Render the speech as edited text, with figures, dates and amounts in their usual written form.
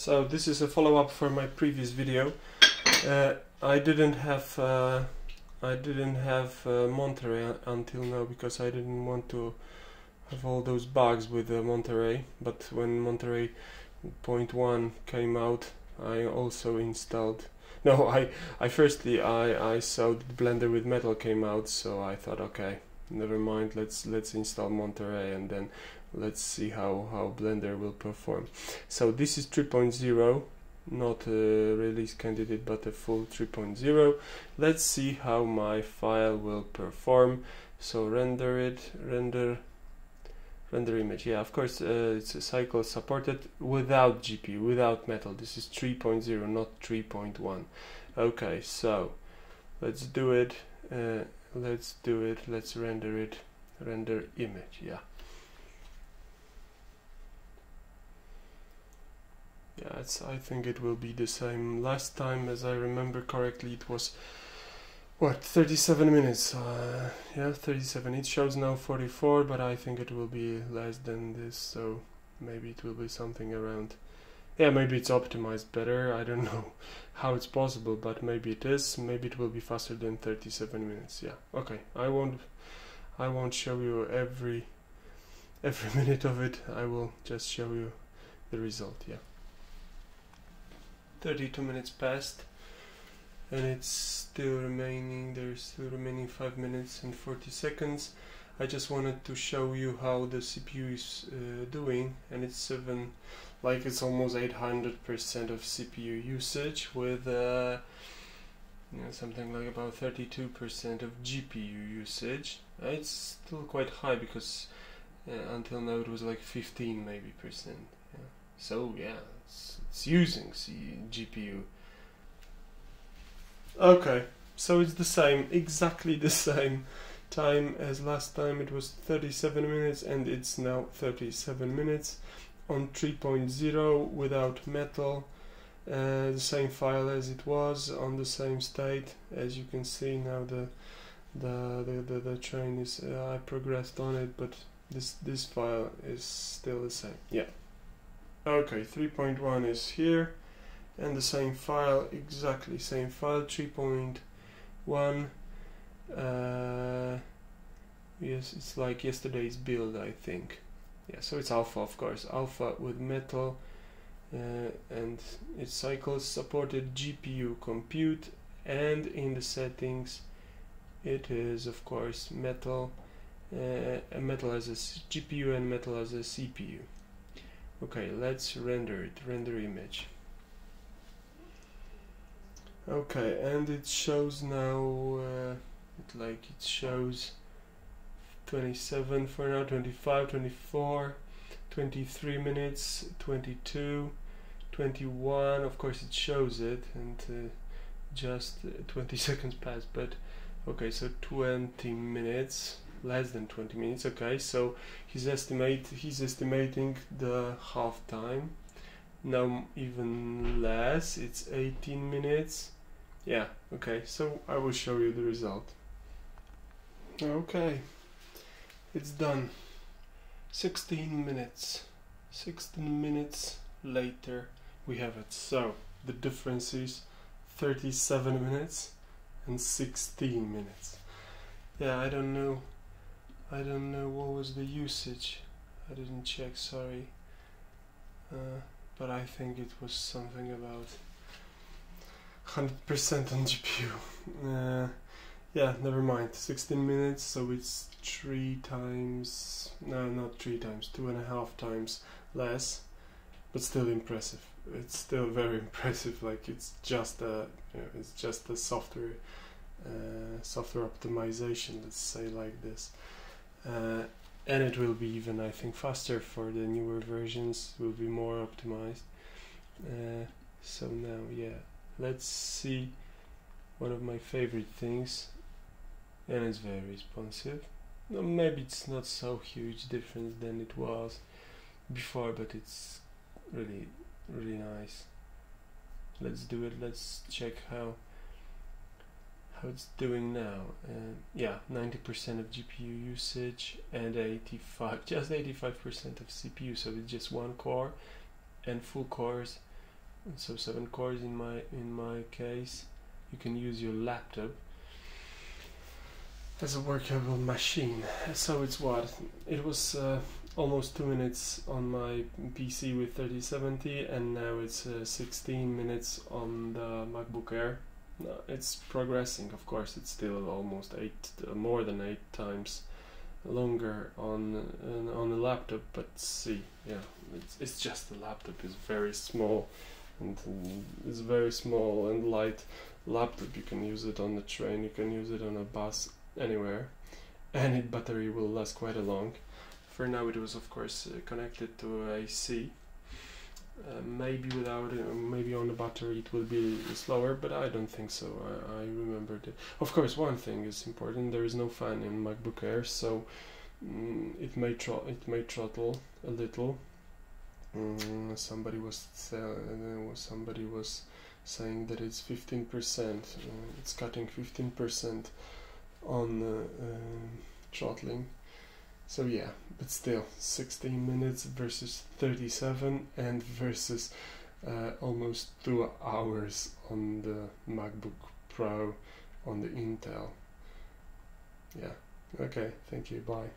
So this is a follow-up for my previous video. I didn't have Monterey until now because I didn't want to have all those bugs with Monterey. But when Monterey 0.1 came out, I also installed. No, I firstly saw the Blender with Metal came out, so I thought, okay, never mind. Let's install Monterey and then let's see how Blender will perform. So this is 3.0, not a release candidate but a full 3.0. Let's see how my file will perform. So render image. Yeah, of course it's a cycle supported without GPU, without Metal. This is 3.0, not 3.1. Okay, so let's do it. Let's render it. Render image. Yeah. Yeah, I think it will be the same. Last time, as I remember correctly, it was what, 37 minutes. Yeah, 37. It shows now 44, but I think it will be less than this, so maybe it will be something around. Yeah, maybe it's optimized better. I don't know how it's possible, but maybe it is. Maybe it will be faster than 37 minutes. Yeah. Okay. I won't show you every minute of it. I will just show you the result. Yeah. 32 minutes passed, and it's still remaining. There's still remaining 5 minutes and 40 seconds. I just wanted to show you how the CPU is doing, and it's it's almost 800% of CPU usage with something like about 32% of GPU usage. It's still quite high because until now it was like 15 maybe percent. Yeah. So yeah, it's using GPU. Okay, so it's the same, exactly the same time as last time. It was 37 minutes and it's now 37 minutes on 3.0 without Metal. The same file as it was, on the same state. As you can see now, the train is I progressed on it, but this file is still the same. Yeah. Okay, 3.1 is here, and the same file, exactly same file, 3.1. Yes, it's like yesterday's build, I think. Yeah, so it's alpha, of course, alpha with Metal, and its cycles supported GPU compute, and in the settings it is of course Metal, Metal as a GPU and Metal as a CPU. Okay, let's render it, render image. Okay, and it shows now, it shows 27 for now, 25, 24, 23 minutes, 22, 21, of course it shows it, and just 20 seconds passed, but okay, so 20 minutes. Less than 20 minutes. Okay, so he's estimating the half time. Now even less, it's 18 minutes. Yeah, okay, so I will show you the result. Okay, it's done. 16 minutes later we have it. So the difference is 37 minutes and 16 minutes. Yeah, I don't know what was the usage. I didn't check, sorry. But I think it was something about 100% on GPU. Yeah, never mind. 16 minutes, so it's 3 times, no, not 3 times, 2.5 times less, but still impressive. It's still very impressive. Like it's just a software optimization, let's say like this. And it will be even, I think, faster for the newer versions, will be more optimized. So now, yeah, let's see one of my favorite things, and it's very responsive. No, maybe it's not so huge difference than it was before, but it's really, really nice. Let's do it. Let's check how it's doing now. Yeah, 90% of GPU usage and just 85% of CPU, so it's just one core, and full cores so 7 cores in my case. You can use your laptop as a workable machine. So it's what? It was almost 2 minutes on my PC with 3070, and now it's 16 minutes on the MacBook Air. It's progressing, of course. It's still almost more than 8 times longer on the laptop, but see, yeah, it's just the laptop is very small, and it's very small and light laptop. You can use it on the train, you can use it on a bus, anywhere, and its battery will last quite a long. For now it was of course connected to AC. Maybe without it, maybe on the battery it will be slower, but I don't think so. I remembered it. Of course, one thing is important: there is no fan in MacBook Air, so it may throttle a little. Somebody was saying that it's 15%. It's cutting 15% on throttling. So yeah, but still 16 minutes versus 37 and versus almost 2 hours on the MacBook Pro on the Intel. Yeah, okay, thank you, bye.